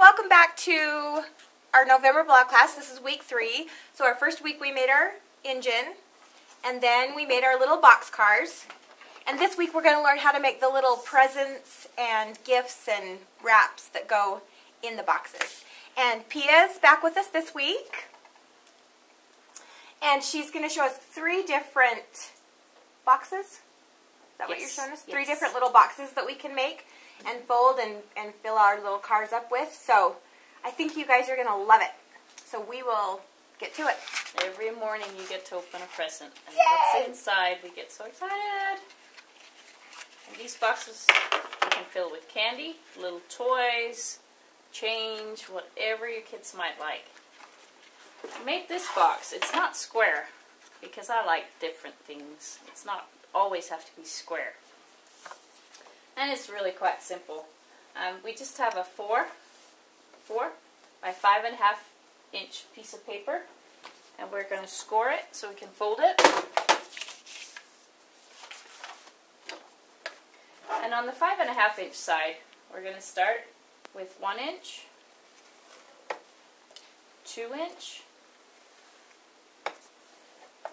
welcome back to our November blog class. This is week 3. So our first week we made our engine, and then we made our little box cars. And this week we're going to learn how to make the little presents and gifts and wraps that go in the boxes. And Pia's back with us this week. And she's going to show us 3 different boxes. Is that what you're showing us? 3 different little boxes that we can make and fold and fill our little cars up with. So I think you guys are going to love it. So we will get to it. Every morning you get to open a present. And Yay! what's inside, we get so excited. And these boxes you can fill with candy, little toys, change, whatever your kids might like. I made this box. It's not square because I like different things. It's not always have to be square. And it's really quite simple. We just have a 4 by 5.5 inch piece of paper, and we're going to score it so we can fold it. And on the 5.5 inch side, we're going to start with 1 inch, 2 inch,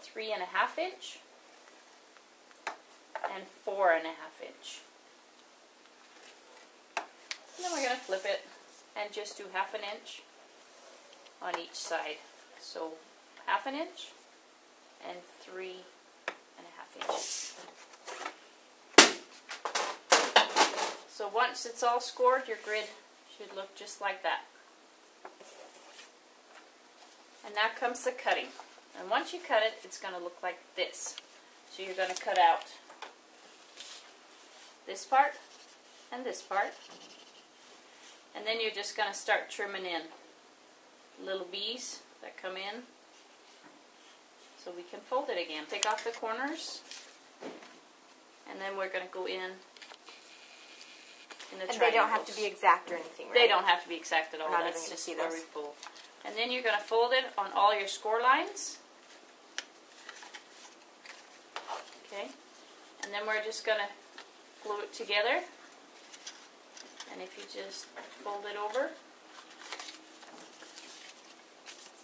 3.5 inch, and 4.5 inch. And then we're going to flip it and just do 1/2 inch on each side. So 1/2 inch and 3.5 inches. So once it's all scored, your grid should look just like that. And now comes the cutting. And once you cut it, it's going to look like this. So you're going to cut out this part and this part. And then you're just going to start trimming in little V's that come in so we can fold it again. Take off the corners, and then we're going to go in the triangles. And they don't have to be exact or anything, right? They don't have to be exact at all. Not That's even just see where those. we fold. And then you're going to fold it on all your score lines. Okay. And then we're just going to glue it together. And if you just fold it over.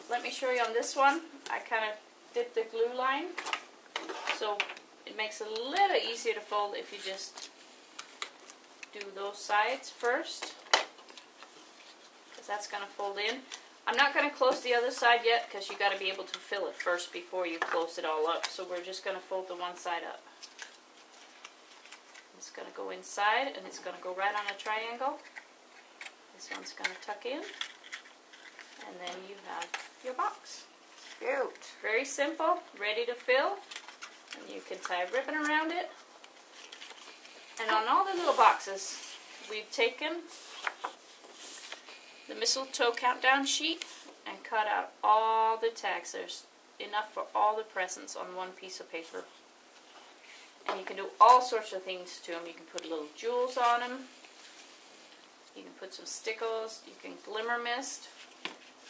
Let me show you on this one. I kind of did the glue line. So it makes it a little easier to fold if you just do those sides first. Because that's going to fold in. I'm not going to close the other side yet because you got to be able to fill it first before you close it all up. So we're just going to fold the one side up. It's going to go inside, and it's going to go right on a triangle. This one's going to tuck in, and then you have your box. Cute. Very simple, ready to fill, and you can tie a ribbon around it. And on all the little boxes, we've taken the mistletoe countdown sheet and cut out all the tags. There's enough for all the presents on one piece of paper. And you can do all sorts of things to them. You can put little jewels on them. You can put some stickles. You can glimmer mist.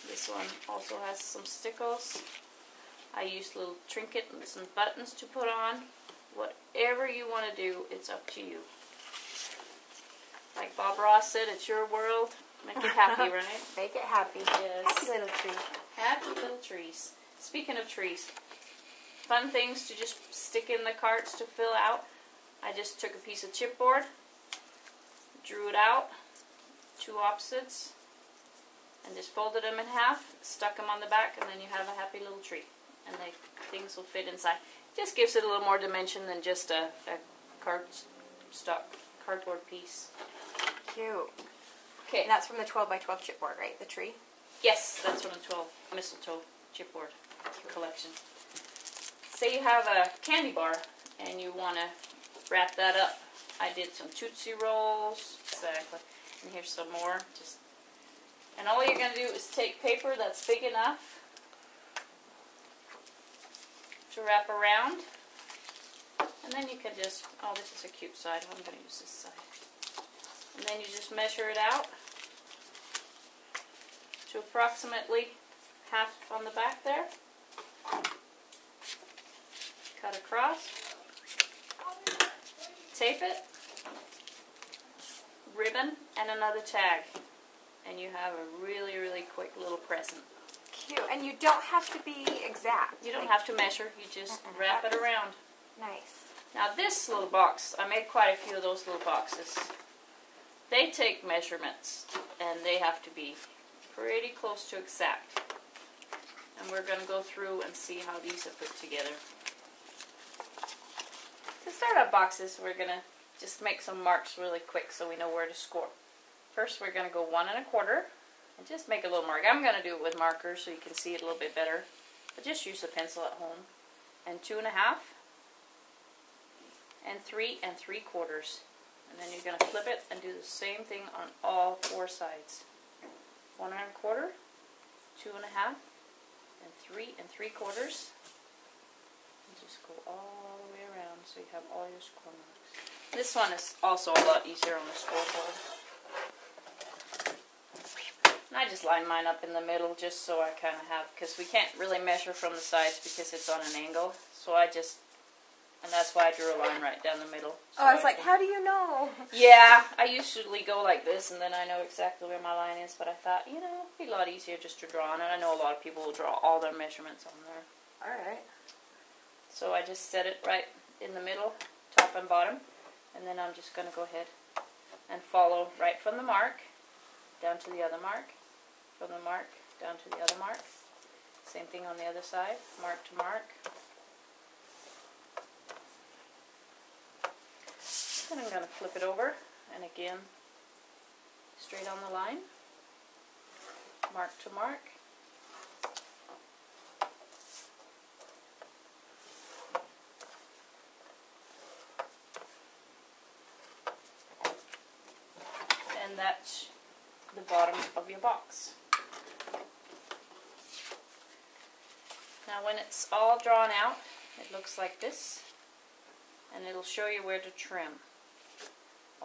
This one also has some stickles. I use little trinket and some buttons to put on. Whatever you want to do, it's up to you. Like Bob Ross said, it's your world. Make it happy, right? Make it happy. Yes. Happy little tree. Happy little trees. Speaking of trees, fun things to just stick in the carts to fill out. I just took a piece of chipboard, drew it out, 2 opposites, and just folded them in half, stuck them on the back, and then you have a happy little tree. And things will fit inside. Just gives it a little more dimension than just a cardboard piece. Cute. Okay. And that's from the 12 by 12 chipboard, right? The tree? Yes, that's from the 12 mistletoe chipboard collection. Say you have a candy bar and you want to wrap that up. I did some Tootsie Rolls. Exactly. And here's some more. And all you're going to do is take paper that's big enough to wrap around. And then you can just, oh, this is a cute side. I'm going to use this side. And then you just measure it out to approximately half on the back there. Cut across, tape it, ribbon, and another tag. and you have a really, really quick little present. Cute. And you don't have to be exact. You don't have to measure. You just wrap it around. Nice. Now this little box, I made quite a few of those little boxes. They take measurements, and they have to be pretty close to exact. And we're going to go through and see how these are put together. To start our boxes, we're going to just make some marks really quick so we know where to score. First, we're going to go 1 1/4 and just make a little mark. I'm going to do it with markers so you can see it a little bit better, but just use a pencil at home. And 2 1/2 and 3 3/4. And then you're going to flip it and do the same thing on all 4 sides. 1 1/4, 2 1/2, and 3 3/4. And just go all the way around so you have all your score marks. This one is also a lot easier on the scoreboard. And I just line mine up in the middle just so I kind of have, because we can't really measure from the sides because it's on an angle. So and that's why I drew a line right down the middle. So I was like, how do you know? Yeah, I usually go like this and then I know exactly where my line is, but I thought, you know, it'd be a lot easier just to draw on it. I know a lot of people will draw all their measurements on there. Alright. So I just set it right in the middle, top and bottom, and then I'm just going to go ahead and follow right from the mark down to the other mark, from the mark down to the other mark. Same thing on the other side, mark to mark. And I'm going to flip it over, and again, straight on the line, mark to mark. And that's the bottom of your box. Now when it's all drawn out, it looks like this, and it'll show you where to trim.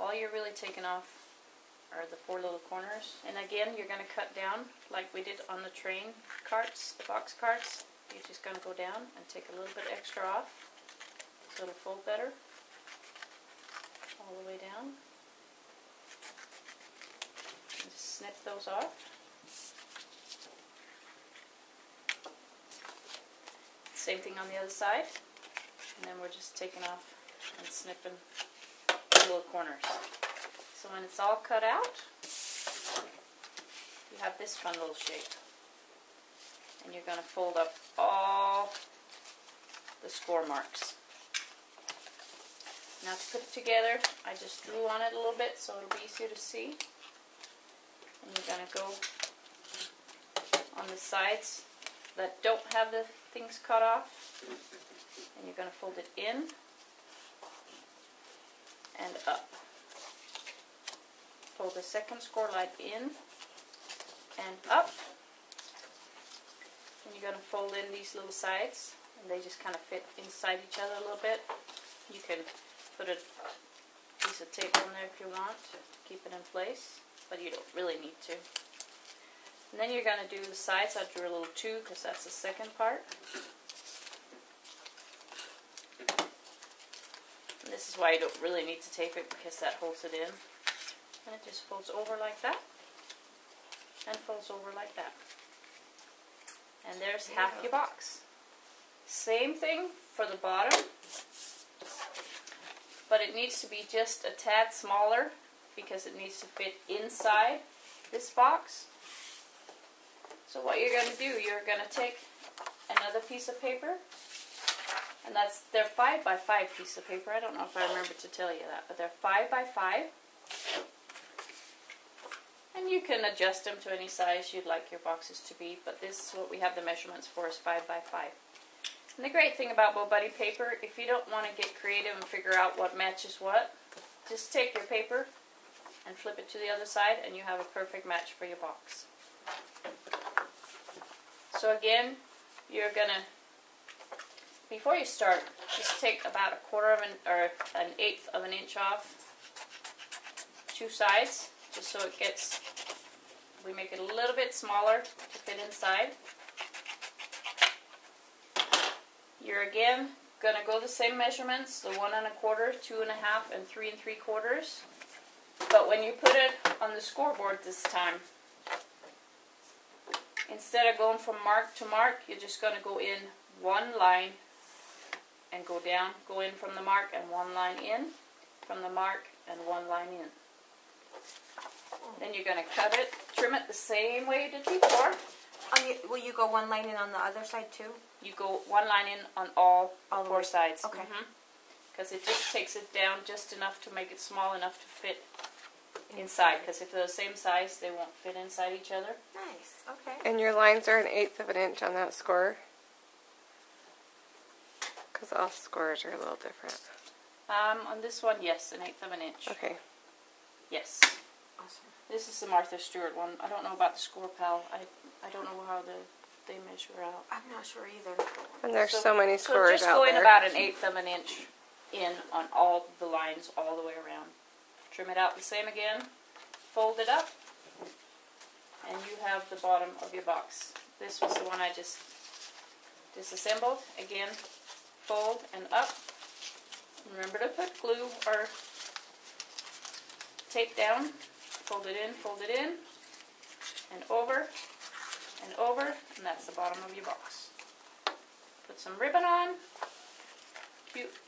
All you're really taking off are the 4 little corners. And again, you're going to cut down like we did on the train carts, the box carts. You're just going to go down and take a little bit extra off so it'll fold better. All the way down. And just snip those off. Same thing on the other side. And then we're just taking off and snipping little corners. So when it's all cut out, you have this fun little shape. And you're going to fold up all the score marks. Now to put it together, I just drew on it a little bit so it'll be easier to see. And you're going to go on the sides that don't have the things cut off. And you're going to fold it in and up. Fold the second score line in and up. And you're going to fold in these little sides, and they just kind of fit inside each other a little bit. You can put a piece of tape on there if you want to keep it in place, but you don't really need to. And then you're going to do the sides. I drew a little 2 because that's the second part. And this is why you don't really need to tape it, because that holds it in. And it just folds over like that, and folds over like that. And there's half your box. Same thing for the bottom, but it needs to be just a tad smaller because it needs to fit inside this box. So what you're going to do, you're going to take another piece of paper, and they're 5 by 5 piece of paper. I don't know if I remember to tell you that, but they're 5 by 5. And you can adjust them to any size you'd like your boxes to be, but this is what we have the measurements for, is 5 by 5. And the great thing about Bo Buddy paper, if you don't want to get creative and figure out what matches what, just take your paper and flip it to the other side, and you have a perfect match for your box. So again, you're going to, before you start, just take about 1/4 of an 1/8 of an inch off 2 sides, just so it gets, we make it a little bit smaller to fit inside. You're again going to go the same measurements, the 1 1/4, 2 1/2, and 3 3/4. But when you put it on the scoreboard this time, instead of going from mark to mark, you're just going to go in one line and go down, go in from the mark and one line in, from the mark and one line in. Then you're going to cut it, trim it the same way you did before. Will you go one line in on the other side too? You go one line in on all four sides. Okay. Because it just takes it down just enough to make it small enough to fit inside. Because if they're the same size, they won't fit inside each other. Nice. Okay. And your lines are 1/8 of an inch on that score? Because all scores are a little different. On this one, yes, 1/8 of an inch. Okay. Yes. Awesome. This is the Martha Stewart one. I don't know about the Score Pal. I don't know how they measure out. I'm not sure either. And there's so many scores just out go there. in about 1/8 of an inch in on all the lines all the way around. Trim it out the same again. Fold it up. And you have the bottom of your box. This was the one I just disassembled. Again, fold and up. Remember to put glue or tape down. Fold it in, and over, and that's the bottom of your box. Put some ribbon on,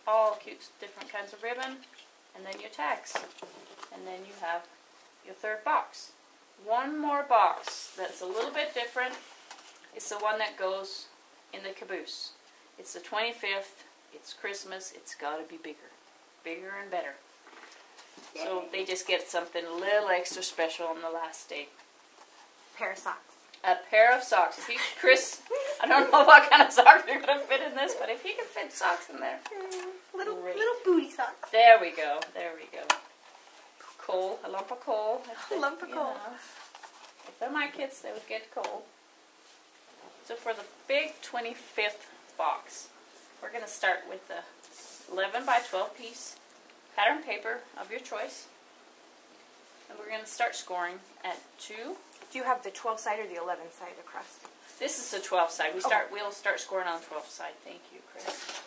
all cute different kinds of ribbon, and then your tags. And then you have your third box. One more box that's a little bit different. It's the one that goes in the caboose. It's the 25th, it's Christmas, it's got to be bigger. Bigger and better. So they just get something a little extra special on the last day. Pair of socks. A pair of socks. If you, Chris, I don't know what kind of socks you're going to fit in this, but if you can fit socks in there. Little Great. booty socks. There we go. There we go. Coal. A lump of coal. A lump of coal. If they're my kids, they would get coal. So for the big 25th box, we're going to start with the 11 by 12 piece pattern paper of your choice. And we're going to start scoring at 2. Do you have the 12 side or the 11 side across? This is the 12 side. We'll start scoring on the 12 side. Thank you, Chris.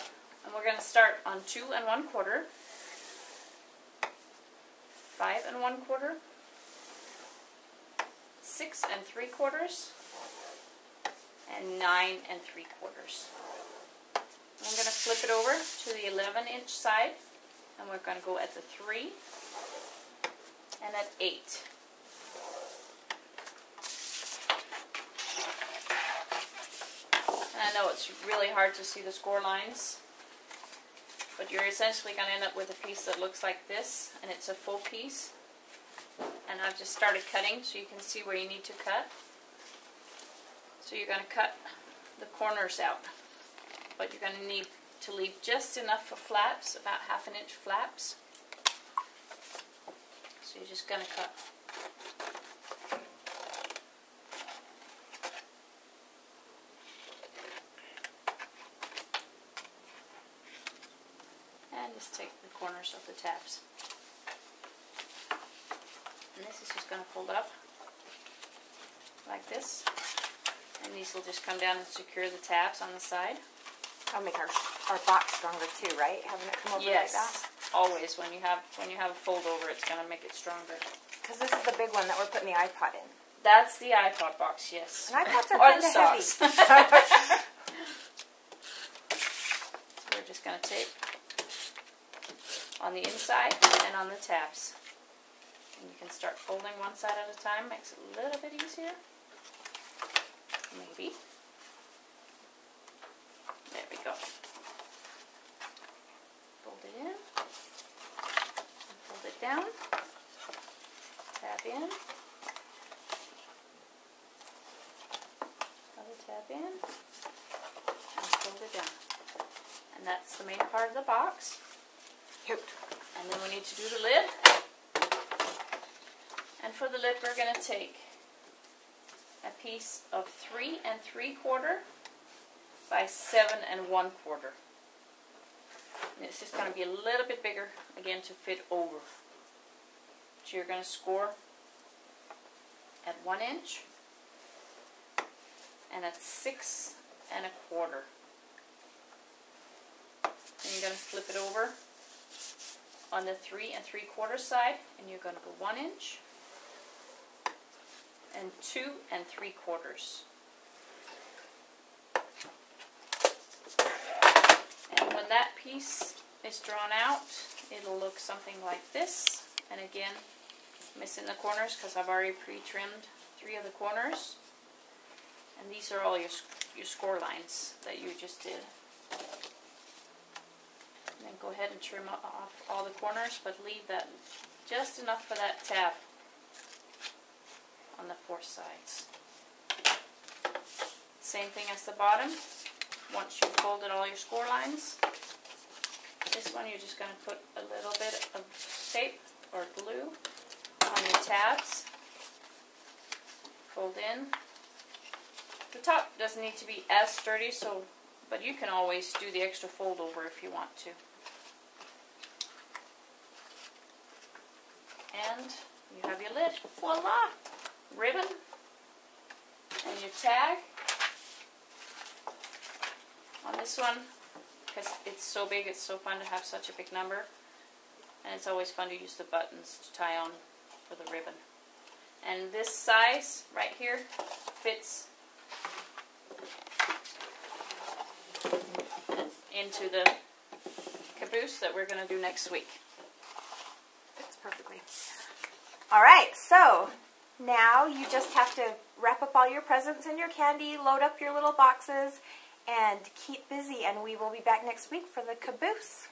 And we're going to start on 2 1/4, 5 1/4, 6 3/4, and 9 3/4. I'm going to flip it over to the 11-inch side, and we're going to go at the 3 and at 8. And I know it's really hard to see the score lines, but you're essentially going to end up with a piece that looks like this, and it's a full piece. And I've just started cutting so you can see where you need to cut. So you're going to cut the corners out, but you're going to need to leave just enough for flaps, about 1/2 inch flaps. So you're just going to cut. And just take the corners of the tabs. And this is just going to fold up like this. And these will just come down and secure the tabs on the side. That'll make our box stronger too, right? Having it come over like that. Yes, always. When you have a fold over, it's going to make it stronger. Because this is the big one that we're putting the iPod in. That's the iPod box, yes. And iPods are or kind the of heavy. socks. So we're just going to tape on the inside and on the tabs. And you can start folding one side at a time. Makes it a little bit easier. Maybe. There we go. Fold it in. And fold it down. Tab in. Another tab in. And fold it down. And that's the main part of the box. Cute. And then we need to do the lid. And for the lid, we're going to take a piece of 3 3/4 by 7 1/4. And it's just going to be a little bit bigger, again, to fit over. So you're going to score at 1 inch and at 6 1/4. Then you're going to flip it over on the 3 3/4 side, and you're going to go 1 inch and 2 3/4. that piece is drawn out, it'll look something like this. And again, missing the corners because I've already pre-trimmed 3 of the corners. And these are all your score lines that you just did. And then go ahead and trim off all the corners, but leave that just enough for that tab on the 4 sides. Same thing as the bottom. Once you've folded all your score lines, this one you're just going to put a little bit of tape or glue on your tabs. Fold in. The top doesn't need to be as sturdy, but you can always do the extra fold over if you want to. And you have your lid. Voila! Ribbon and your tag. On this one, because it's so big, it's so fun to have such a big number. And it's always fun to use the buttons to tie on for the ribbon. And this size right here fits into the caboose that we're going to do next week. Fits perfectly. Alright, so now you just have to wrap up all your presents and your candy, load up your little boxes, and keep busy, and we will be back next week for the caboose.